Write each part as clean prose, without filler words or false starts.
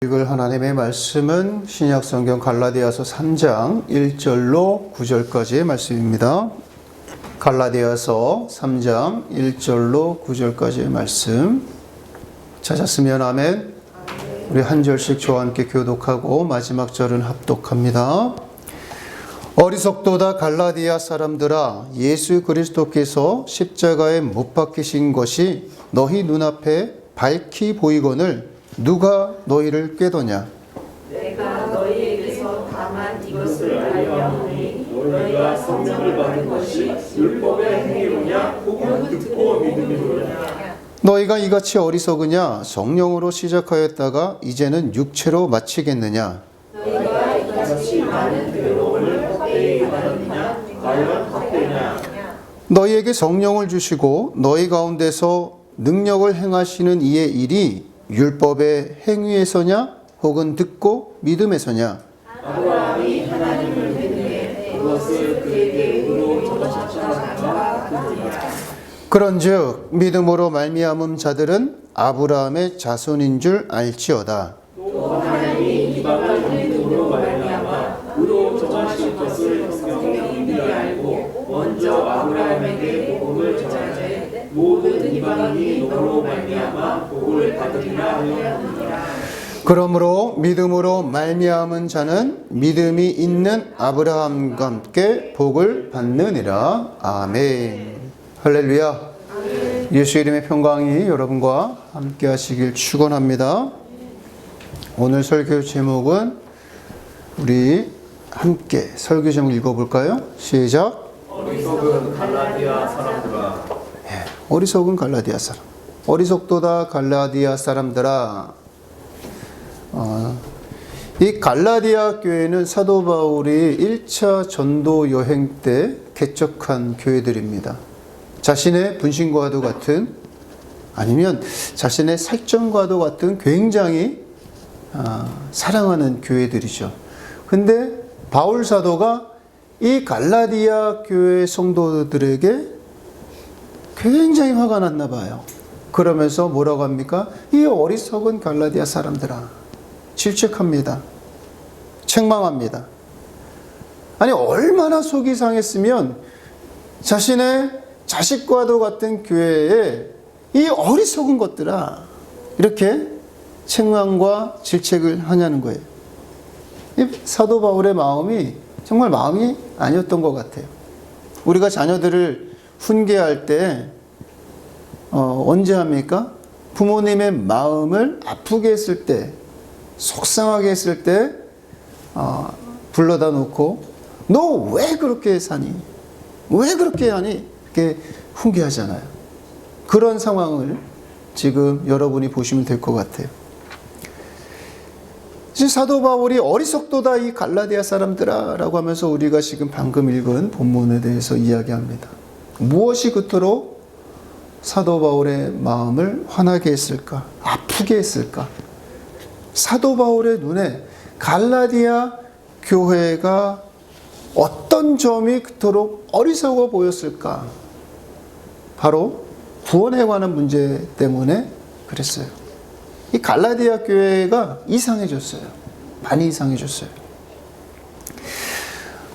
읽을 하나님의 말씀은 신약성경 갈라디아서 3장 1절로 9절까지의 말씀입니다. 갈라디아서 3장 1절로 9절까지의 말씀 찾았으면 아멘. 우리 한 절씩 저와 함께 교독하고 마지막 절은 합독합니다. 어리석도다 갈라디아 사람들아, 예수 그리스도께서 십자가에 못 박히신 것이 너희 눈앞에 밝히 보이거늘 누가 너희를 꾀더냐? 내가 너희에게서 다만 이것을 알려하노니 너희가 성령을 받은 것이 율법의 행위로냐 혹은 듣고 믿음이로냐. 너희가 이같이 어리석으냐? 성령으로 시작하였다가 이제는 육체로 마치겠느냐? 너희가 이같이 많은 괴로움을 헛되이 받았느냐? 과연 헛되냐? 너희에게 성령을 주시고 너희 가운데서 능력을 행하시는 이의 일이 율법의 행위에서냐 혹은 듣고 믿음에서냐? 아브라함이 하나님을 믿음에 그것을 그에게 의로 정하셨다 하느니라. 그런즉 믿음으로 말미암은 자들은 아브라함의 자손인 줄 알지어다. 또 하나님이 이방을 믿음으로 말미암아 의로 정하신 것을 성경이 미리 알고 먼저 아브라함에게 복음을 전하되 모든 이방인이 너로 말미암아 복을 받으리라 하였느니라. 그러므로 믿음으로 말미암은 자는 믿음이 있는 아브라함과 함께 복을 받느니라. 아멘. 할렐루야. 예수 이름의 평강이 여러분과 함께 하시길 축원합니다. 오늘 설교 제목은 우리 함께 설교 제목 읽어볼까요? 시작. 어리석은 갈라디아 사람들아. 어리석은 갈라디아 사람. 어리석도다 갈라디아 사람들아. 이 갈라디아 교회는 사도 바울이 1차 전도 여행 때 개척한 교회들입니다. 자신의 분신과도 같은, 아니면 자신의 살점과도 같은 굉장히 사랑하는 교회들이죠. 근데 바울 사도가 이 갈라디아 교회 성도들에게 굉장히 화가 났나 봐요. 그러면서 뭐라고 합니까? 이 어리석은 갈라디아 사람들아. 질책합니다. 책망합니다. 아니, 얼마나 속이 상했으면 자신의 자식과도 같은 교회에 이 어리석은 것들아, 이렇게 책망과 질책을 하냐는 거예요. 이 사도 바울의 마음이 정말 마음이 아니었던 것 같아요. 우리가 자녀들을 훈계할 때 언제 합니까? 부모님의 마음을 아프게 했을 때, 속상하게 했을 때 불러다 놓고 너 왜 그렇게 사니? 왜 그렇게 하니? 이렇게 훈계하잖아요. 그런 상황을 지금 여러분이 보시면 될 것 같아요. 사도 바울이 어리석도다 이 갈라디아 사람들아 라고 하면서 우리가 지금 방금 읽은 본문에 대해서 이야기합니다. 무엇이 그토록 사도 바울의 마음을 화나게 했을까? 아프게 했을까? 사도 바울의 눈에 갈라디아 교회가 어떤 점이 그토록 어리석어 보였을까? 바로 구원에 관한 문제 때문에 그랬어요. 이 갈라디아 교회가 이상해졌어요. 많이 이상해졌어요.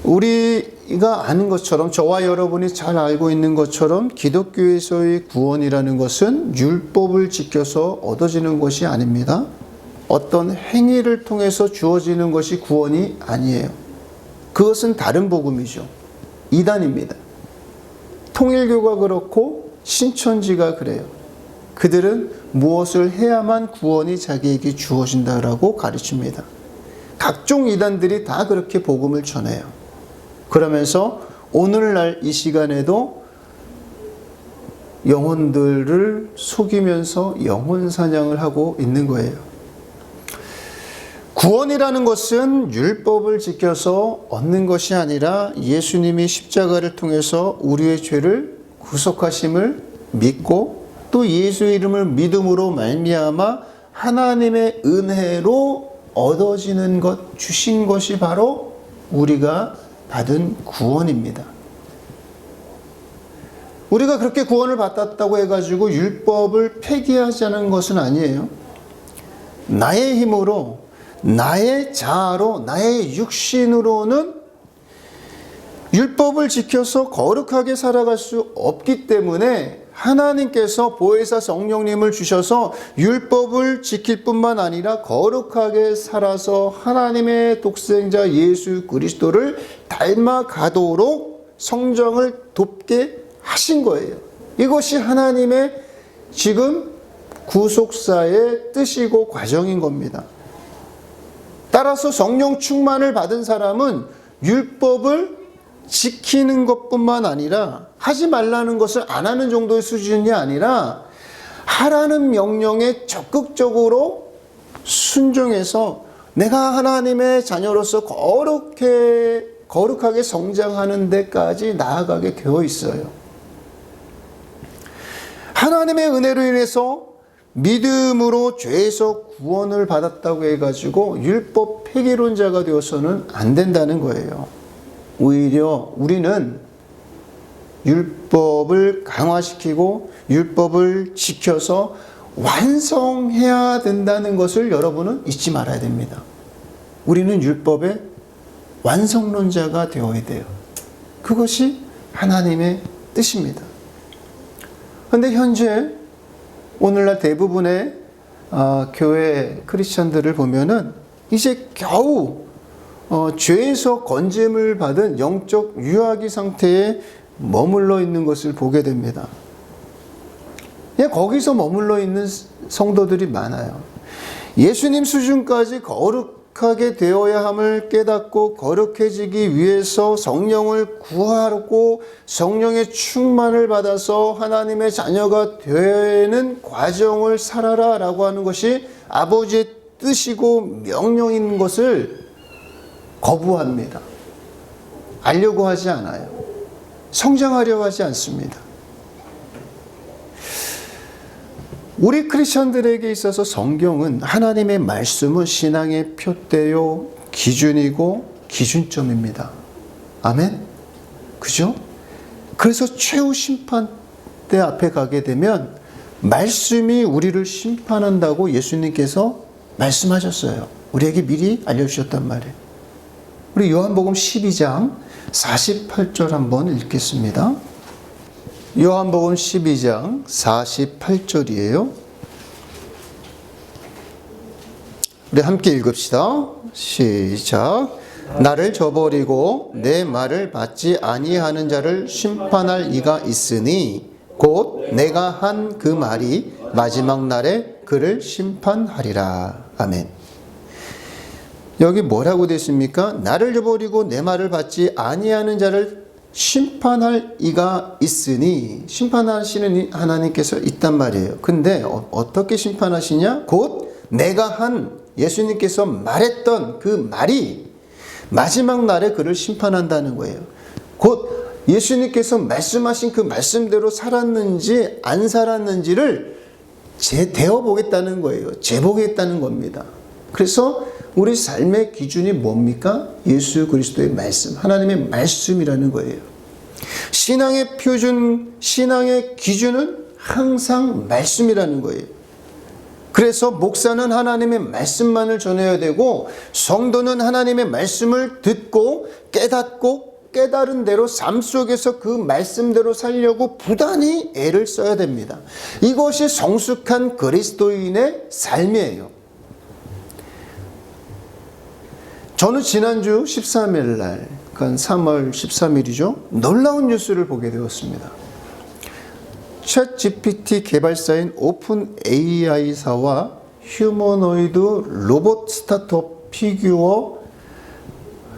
우리가 아는 것처럼, 저와 여러분이 잘 알고 있는 것처럼 기독교에서의 구원이라는 것은 율법을 지켜서 얻어지는 것이 아닙니다. 어떤 행위를 통해서 주어지는 것이 구원이 아니에요. 그것은 다른 복음이죠. 이단입니다. 통일교가 그렇고 신천지가 그래요. 그들은 무엇을 해야만 구원이 자기에게 주어진다라고 가르칩니다. 각종 이단들이 다 그렇게 복음을 전해요. 그러면서 오늘날 이 시간에도 영혼들을 속이면서 영혼 사냥을 하고 있는 거예요. 구원이라는 것은 율법을 지켜서 얻는 것이 아니라 예수님이 십자가를 통해서 우리의 죄를 구속하심을 믿고 또 예수의 이름을 믿음으로 말미암아 하나님의 은혜로 얻어지는 것, 주신 것이 바로 우리가 받은 구원입니다. 우리가 그렇게 구원을 받았다고 해가지고 율법을 폐기하자는 것은 아니에요. 나의 힘으로, 나의 자아로, 나의 육신으로는 율법을 지켜서 거룩하게 살아갈 수 없기 때문에 하나님께서 보혜사 성령님을 주셔서 율법을 지킬 뿐만 아니라 거룩하게 살아서 하나님의 독생자 예수 그리스도를 닮아가도록 성장을 돕게 하신 거예요. 이것이 하나님의 지금 구속사의 뜻이고 과정인 겁니다. 따라서 성령 충만을 받은 사람은 율법을 지키는 것뿐만 아니라 하지 말라는 것을 안 하는 정도의 수준이 아니라 하라는 명령에 적극적으로 순종해서 내가 하나님의 자녀로서 거룩하게 성장하는 데까지 나아가게 되어 있어요. 하나님의 은혜로 인해서 믿음으로 죄에서 구원을 받았다고 해가지고 율법 폐기론자가 되어서는 안 된다는 거예요. 오히려 우리는 율법을 강화시키고 율법을 지켜서 완성해야 된다는 것을 여러분은 잊지 말아야 됩니다. 우리는 율법의 완성론자가 되어야 돼요. 그것이 하나님의 뜻입니다. 그런데 현재 오늘날 대부분의 교회 크리스천들을 보면은 이제 겨우 죄에서 건짐을 받은 영적 유아기 상태에 머물러 있는 것을 보게 됩니다. 거기서 머물러 있는 성도들이 많아요. 예수님 수준까지 거룩하게 되어야 함을 깨닫고 거룩해지기 위해서 성령을 구하고 성령의 충만을 받아서 하나님의 자녀가 되는 과정을 살아라 라고 하는 것이 아버지의 뜻이고 명령인 것을 거부합니다. 알려고 하지 않아요. 성장하려고 하지 않습니다. 우리 크리스천들에게 있어서 성경은 하나님의 말씀은 신앙의 표대요 기준이고 기준점입니다. 아멘? 그죠? 그래서 최후 심판대 앞에 가게 되면 말씀이 우리를 심판한다고 예수님께서 말씀하셨어요. 우리에게 미리 알려주셨단 말이에요. 우리 요한복음 12장 48절 한번 읽겠습니다. 요한복음 12장 48절이에요. 우리 함께 읽읍시다. 시작. 나를 저버리고 내 말을 받지 아니하는 자를 심판할 이가 있으니 곧 내가 한 그 말이 마지막 날에 그를 심판하리라. 아멘. 여기 뭐라고 되십니까? 나를 저버리고 내 말을 받지 아니하는 자를 심판할 이가 있으니, 심판하시는 하나님께서 있단 말이에요. 근데 어떻게 심판하시냐? 곧 내가 한, 예수님께서 말했던 그 말이 마지막 날에 그를 심판한다는 거예요. 곧 예수님께서 말씀하신 그 말씀대로 살았는지 안 살았는지를 재대어보겠다는 거예요. 재보겠다는 겁니다. 그래서 우리 삶의 기준이 뭡니까? 예수 그리스도의 말씀, 하나님의 말씀이라는 거예요. 신앙의 표준, 신앙의 기준은 항상 말씀이라는 거예요. 그래서 목사는 하나님의 말씀만을 전해야 되고 성도는 하나님의 말씀을 듣고 깨닫고 깨달은 대로 삶 속에서 그 말씀대로 살려고 부단히 애를 써야 됩니다. 이것이 성숙한 그리스도인의 삶이에요. 저는 지난주 13일 날, 그러니까 3월 13일이죠. 놀라운 뉴스를 보게 되었습니다. 챗 GPT 개발사인 오픈 AI사와 휴머노이드 로봇 스타트업 피규어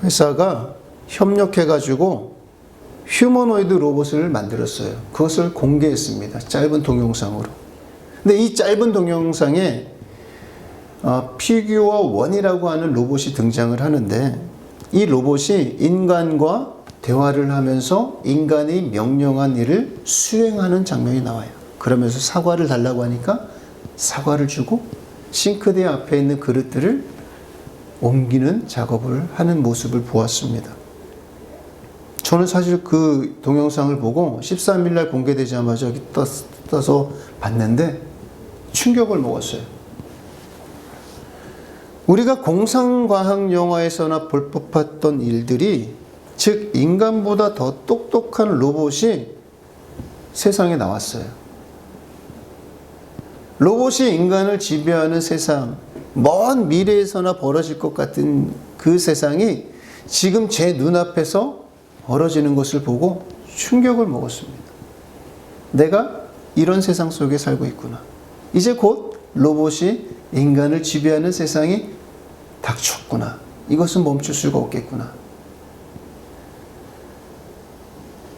회사가 협력해가지고 휴머노이드 로봇을 만들었어요. 그것을 공개했습니다. 짧은 동영상으로. 근데 이 짧은 동영상에 피규어 1이라고 하는 로봇이 등장을 하는데 이 로봇이 인간과 대화를 하면서 인간이 명령한 일을 수행하는 장면이 나와요. 그러면서 사과를 달라고 하니까 사과를 주고 싱크대 앞에 있는 그릇들을 옮기는 작업을 하는 모습을 보았습니다. 저는 사실 그 동영상을 보고 13일날 공개되자마자 떠서 봤는데 충격을 먹었어요. 우리가 공상과학 영화에서나 볼 법했던 일들이, 즉 인간보다 더 똑똑한 로봇이 세상에 나왔어요. 로봇이 인간을 지배하는 세상, 먼 미래에서나 벌어질 것 같은 그 세상이 지금 제 눈앞에서 벌어지는 것을 보고 충격을 먹었습니다. 내가 이런 세상 속에 살고 있구나. 이제 곧 로봇이 인간을 지배하는 세상이 닥쳤구나. 이것은 멈출 수가 없겠구나.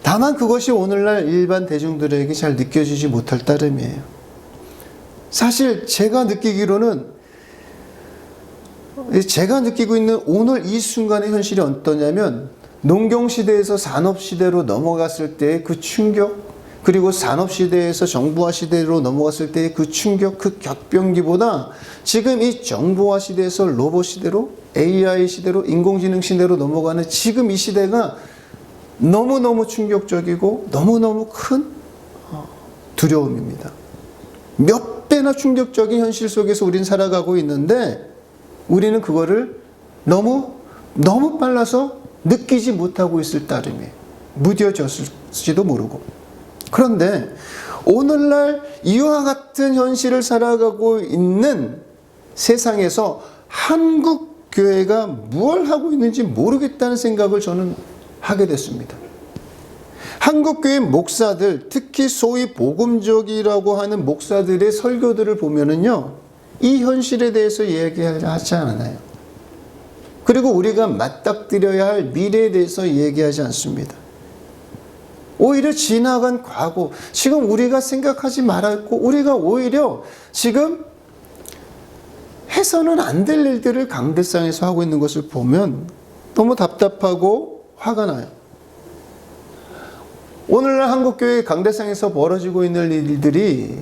다만 그것이 오늘날 일반 대중들에게 잘 느껴지지 못할 따름이에요. 사실 제가 느끼기로는, 제가 느끼고 있는 오늘 이 순간의 현실이 어떠냐면, 농경시대에서 산업시대로 넘어갔을 때의 그 충격, 그리고 산업시대에서 정보화 시대로 넘어갔을 때의 그 충격, 그 격변기보다 지금 이 정보화 시대에서 로봇 시대로, AI 시대로, 인공지능 시대로 넘어가는 지금 이 시대가 너무너무 충격적이고 너무너무 큰 두려움입니다. 몇 배나 충격적인 현실 속에서 우리는 살아가고 있는데, 우리는 그거를 너무 빨라서 느끼지 못하고 있을 따름이에요. 무뎌졌을지도 모르고. 그런데 오늘날 이와 같은 현실을 살아가고 있는 세상에서 한국 교회가 뭘 하고 있는지 모르겠다는 생각을 저는 하게 됐습니다. 한국 교회 목사들, 특히 소위 복음적이라고 하는 목사들의 설교들을 보면은요, 이 현실에 대해서 얘기하지 않아요. 그리고 우리가 맞닥뜨려야 할 미래에 대해서 얘기하지 않습니다. 오히려 지나간 과거, 지금 우리가 생각하지 말았고, 우리가 오히려 지금 해서는 안 될 일들을 강대상에서 하고 있는 것을 보면 너무 답답하고 화가 나요. 오늘날 한국교회 강대상에서 벌어지고 있는 일들이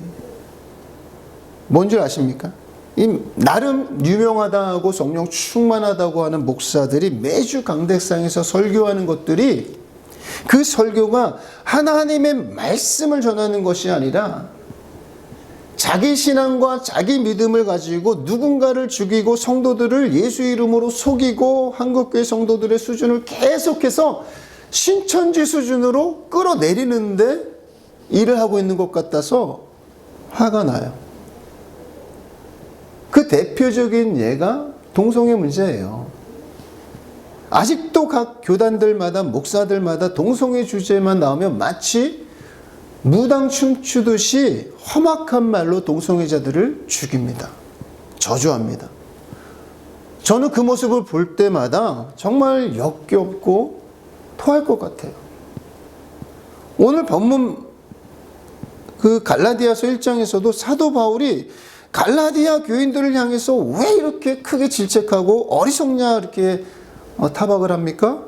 뭔 줄 아십니까? 이 나름 유명하다고 성령 충만하다고 하는 목사들이 매주 강대상에서 설교하는 것들이, 그 설교가 하나님의 말씀을 전하는 것이 아니라 자기 신앙과 자기 믿음을 가지고 누군가를 죽이고 성도들을 예수 이름으로 속이고 한국교회 성도들의 수준을 계속해서 신천지 수준으로 끌어내리는데 일을 하고 있는 것 같아서 화가 나요. 그 대표적인 예가 동성애 문제예요. 아직도 각 교단들마다, 목사들마다 동성애 주제만 나오면 마치 무당 춤추듯이 험악한 말로 동성애자들을 죽입니다. 저주합니다. 저는 그 모습을 볼 때마다 정말 역겹고 토할 것 같아요. 오늘 본문 그 갈라디아서 1장에서도 사도 바울이 갈라디아 교인들을 향해서 왜 이렇게 크게 질책하고 어리석냐 이렇게 타박을 합니까?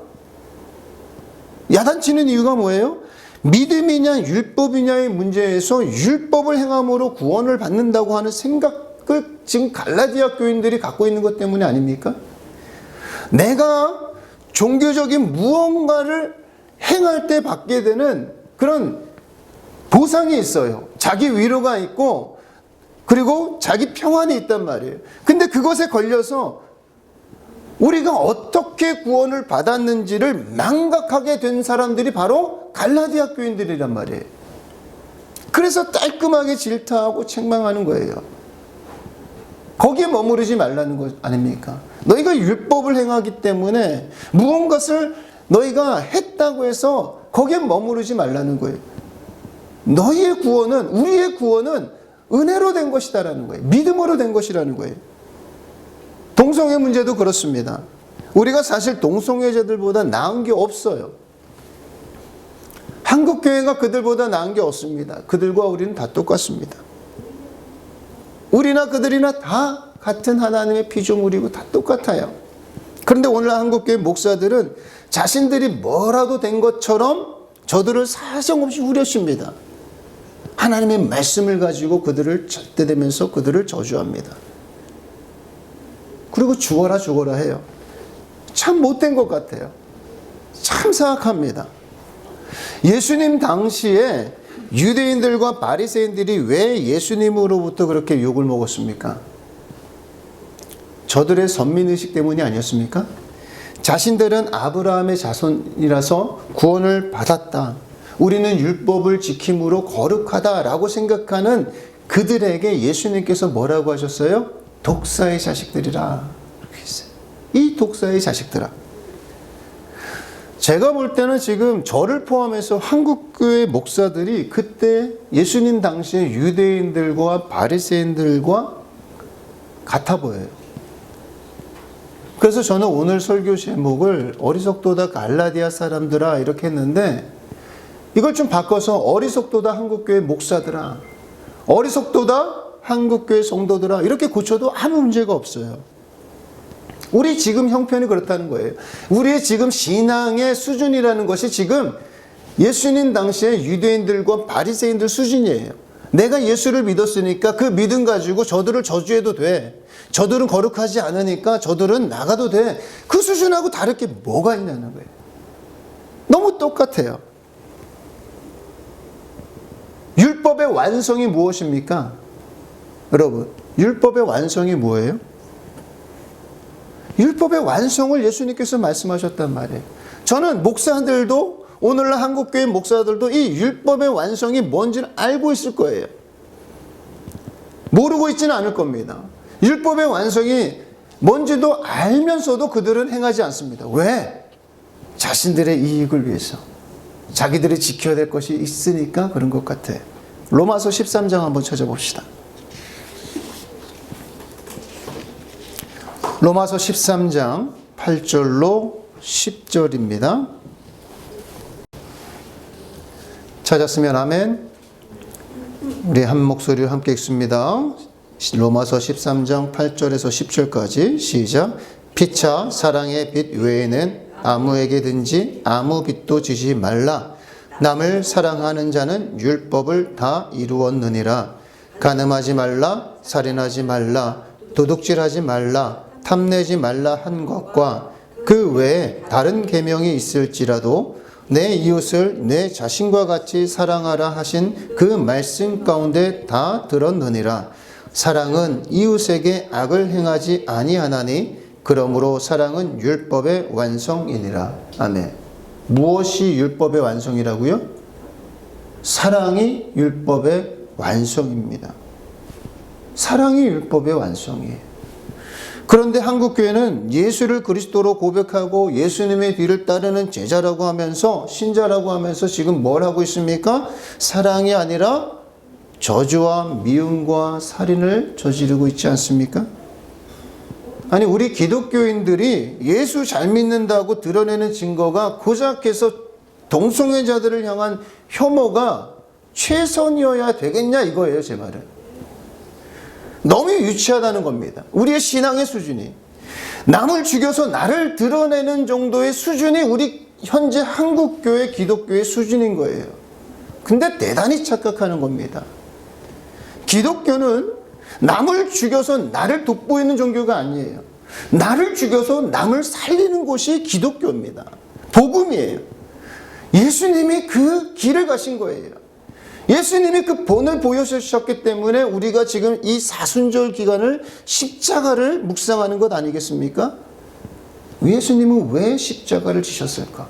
야단치는 이유가 뭐예요? 믿음이냐 율법이냐의 문제에서 율법을 행함으로 구원을 받는다고 하는 생각을 지금 갈라디아 교인들이 갖고 있는 것 때문이 아닙니까? 내가 종교적인 무언가를 행할 때 받게 되는 그런 보상이 있어요. 자기 위로가 있고, 그리고 자기 평안이 있단 말이에요. 근데 그것에 걸려서 우리가 어떻게 구원을 받았는지를 망각하게 된 사람들이 바로 갈라디아 교인들이란 말이에요. 그래서 깔끔하게 질타하고 책망하는 거예요. 거기에 머무르지 말라는 것 아닙니까? 너희가 율법을 행하기 때문에 무언가를 너희가 했다고 해서 거기에 머무르지 말라는 거예요. 너희의 구원은, 우리의 구원은 은혜로 된 것이다라는 거예요. 믿음으로 된 것이라는 거예요. 동성애 문제도 그렇습니다. 우리가 사실 동성애자들보다 나은 게 없어요. 한국교회가 그들보다 나은 게 없습니다. 그들과 우리는 다 똑같습니다. 우리나 그들이나 다 같은 하나님의 피조물이고 다 똑같아요. 그런데 오늘 한국교회 목사들은 자신들이 뭐라도 된 것처럼 저들을 사정없이 후려칩니다. 하나님의 말씀을 가지고 그들을 잣대대면서 그들을 저주합니다. 그리고 죽어라 죽어라 해요. 참 못된 것 같아요. 참 사악합니다. 예수님 당시에 유대인들과 바리새인들이 왜 예수님으로부터 그렇게 욕을 먹었습니까? 저들의 선민의식 때문이 아니었습니까? 자신들은 아브라함의 자손이라서 구원을 받았다. 우리는 율법을 지킴으로 거룩하다라고 생각하는 그들에게 예수님께서 뭐라고 하셨어요? 독사의 자식들이라. 이렇게 했어요. 이 독사의 자식들아. 제가 볼 때는 지금 저를 포함해서 한국교회 목사들이 그때 예수님 당시에 유대인들과 바리새인들과 같아 보여요. 그래서 저는 오늘 설교 제목을 어리석도다 갈라디아 사람들아 이렇게 했는데, 이걸 좀 바꿔서 어리석도다 한국교회 목사들아, 어리석도다 한국교회 성도들아 이렇게 고쳐도 아무 문제가 없어요. 우리 지금 형편이 그렇다는 거예요. 우리의 지금 신앙의 수준이라는 것이 지금 예수님 당시에 유대인들과 바리새인들 수준이에요. 내가 예수를 믿었으니까 그 믿음 가지고 저들을 저주해도 돼. 저들은 거룩하지 않으니까 저들은 나가도 돼. 그 수준하고 다를 게 뭐가 있냐는 거예요. 너무 똑같아요. 율법의 완성이 무엇입니까? 여러분, 율법의 완성이 뭐예요? 율법의 완성을 예수님께서 말씀하셨단 말이에요. 저는 목사들도, 오늘날 한국교회 목사들도 이 율법의 완성이 뭔지를 알고 있을 거예요. 모르고 있지는 않을 겁니다. 율법의 완성이 뭔지도 알면서도 그들은 행하지 않습니다. 왜? 자신들의 이익을 위해서. 자기들이 지켜야 될 것이 있으니까 그런 것 같아요. 로마서 13장 한번 찾아봅시다. 로마서 13장 8절로 10절입니다. 찾았으면 아멘. 우리 한 목소리로 함께 읽습니다. 로마서 13장 8절에서 10절까지 시작. 피차 사랑의 빛 외에는 아무에게든지 아무 빛도 지지 말라. 남을 사랑하는 자는 율법을 다 이루었느니라. 간음하지 말라, 살인하지 말라, 도둑질하지 말라, 탐내지 말라 한 것과 그 외에 다른 계명이 있을지라도 내 이웃을 내 자신과 같이 사랑하라 하신 그 말씀 가운데 다 들었느니라. 사랑은 이웃에게 악을 행하지 아니하나니 그러므로 사랑은 율법의 완성이니라. 아멘. 무엇이 율법의 완성이라고요? 사랑이 율법의 완성입니다. 사랑이 율법의 완성이에요. 그런데 한국교회는 예수를 그리스도로 고백하고 예수님의 뒤를 따르는 제자라고 하면서, 신자라고 하면서 지금 뭘 하고 있습니까? 사랑이 아니라 저주와 미움과 살인을 저지르고 있지 않습니까? 아니, 우리 기독교인들이 예수 잘 믿는다고 드러내는 증거가 고작 해서 동성애자들을 향한 혐오가 최선이어야 되겠냐 이거예요, 제 말은. 너무 유치하다는 겁니다. 우리의 신앙의 수준이. 남을 죽여서 나를 드러내는 정도의 수준이 우리 현재 한국교회 기독교의 수준인 거예요. 근데 대단히 착각하는 겁니다. 기독교는 남을 죽여서 나를 돋보이는 종교가 아니에요. 나를 죽여서 남을 살리는 곳이 기독교입니다. 복음이에요. 예수님이 그 길을 가신 거예요. 예수님이 그 본을 보여주셨기 때문에 우리가 지금 이 사순절 기간을 십자가를 묵상하는 것 아니겠습니까? 예수님은 왜 십자가를 지셨을까?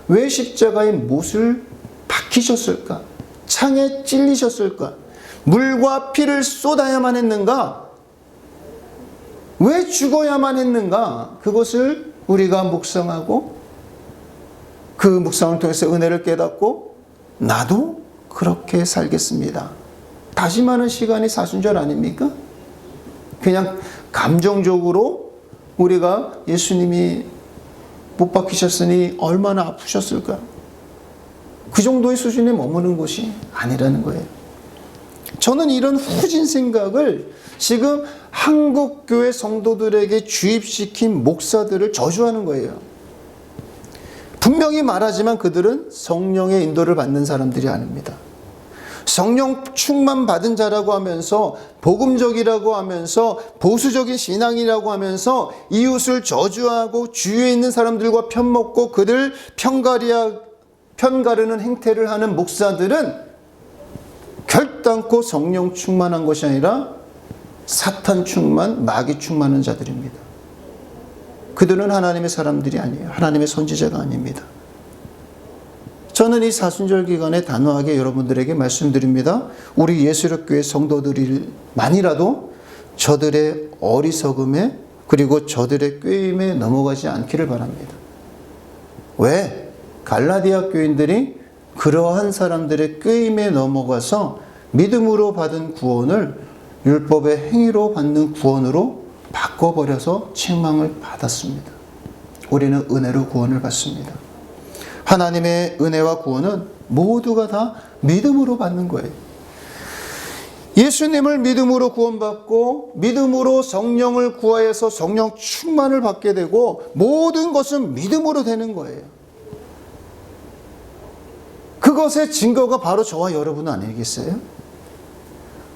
왜 십자가의 못을 박히셨을까? 창에 찔리셨을까? 물과 피를 쏟아야만 했는가? 왜 죽어야만 했는가? 그것을 우리가 묵상하고 그 묵상을 통해서 은혜를 깨닫고 나도 그렇게 살겠습니다. 다짐하는 시간이 사순절 아닙니까? 그냥 감정적으로 우리가 예수님이 못 박히셨으니 얼마나 아프셨을까? 그 정도의 수준에 머무는 것이 아니라는 거예요. 저는 이런 후진 생각을 지금 한국교회 성도들에게 주입시킨 목사들을 저주하는 거예요. 분명히 말하지만 그들은 성령의 인도를 받는 사람들이 아닙니다. 성령 충만 받은 자라고 하면서 복음적이라고 하면서 보수적인 신앙이라고 하면서 이웃을 저주하고 주위에 있는 사람들과 편먹고 그들 편가르는 행태를 하는 목사들은 결단코 성령 충만한 것이 아니라 사탄 충만, 마귀 충만한 자들입니다. 그들은 하나님의 사람들이 아니에요. 하나님의 선지자가 아닙니다. 저는 이 사순절 기간에 단호하게 여러분들에게 말씀드립니다. 우리 예수력교회 성도들만이라도 저들의 어리석음에 그리고 저들의 꾀임에 넘어가지 않기를 바랍니다. 왜? 갈라디아 교인들이 그러한 사람들의 꾀임에 넘어가서 믿음으로 받은 구원을 율법의 행위로 받는 구원으로 바꿔버려서 책망을 받았습니다. 우리는 은혜로 구원을 받습니다. 하나님의 은혜와 구원은 모두가 다 믿음으로 받는 거예요. 예수님을 믿음으로 구원받고 믿음으로 성령을 구하여서 성령 충만을 받게 되고 모든 것은 믿음으로 되는 거예요. 그것의 증거가 바로 저와 여러분 아니겠어요?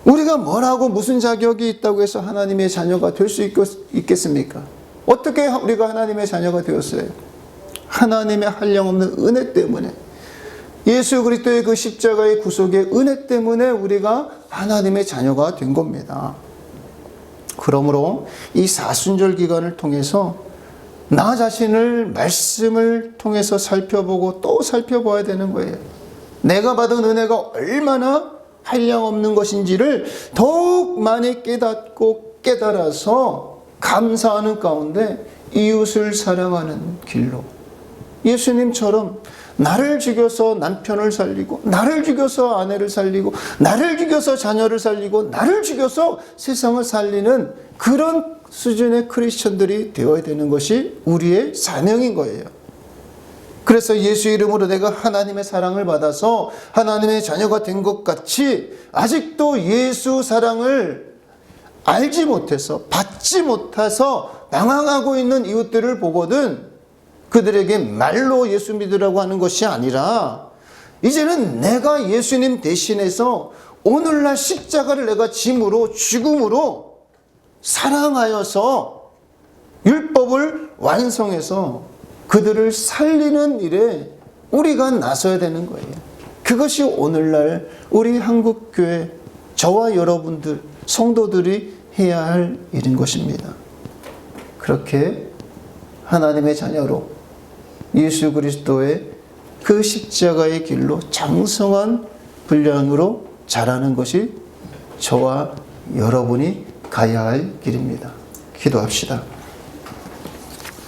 우리가 뭐라고 무슨 자격이 있다고 해서 하나님의 자녀가 될 수 있겠습니까? 어떻게 우리가 하나님의 자녀가 되었어요? 하나님의 한량없는 은혜 때문에, 예수 그리스도의 그 십자가의 구속의 은혜 때문에 우리가 하나님의 자녀가 된 겁니다. 그러므로 이 사순절 기간을 통해서 나 자신을 말씀을 통해서 살펴보고 또 살펴봐야 되는 거예요. 내가 받은 은혜가 얼마나 한량없는 것인지를 더욱 많이 깨닫고 깨달아서 감사하는 가운데 이웃을 사랑하는 길로, 예수님처럼 나를 죽여서 남편을 살리고, 나를 죽여서 아내를 살리고, 나를 죽여서 자녀를 살리고, 나를 죽여서 세상을 살리는 그런 수준의 크리스천들이 되어야 되는 것이 우리의 사명인 거예요. 그래서 예수 이름으로 내가 하나님의 사랑을 받아서 하나님의 자녀가 된 것 같이 아직도 예수 사랑을 알지 못해서, 받지 못해서 방황하고 있는 이웃들을 보거든 그들에게 말로 예수 믿으라고 하는 것이 아니라, 이제는 내가 예수님 대신해서 오늘날 십자가를 내가 짐으로 죽음으로 사랑하여서 율법을 완성해서 그들을 살리는 일에 우리가 나서야 되는 거예요. 그것이 오늘날 우리 한국교회, 저와 여러분들 성도들이 해야 할 일인 것입니다. 그렇게 하나님의 자녀로 예수 그리스도의 그 십자가의 길로 장성한 분량으로 자라는 것이 저와 여러분이 가야 할 길입니다. 기도합시다.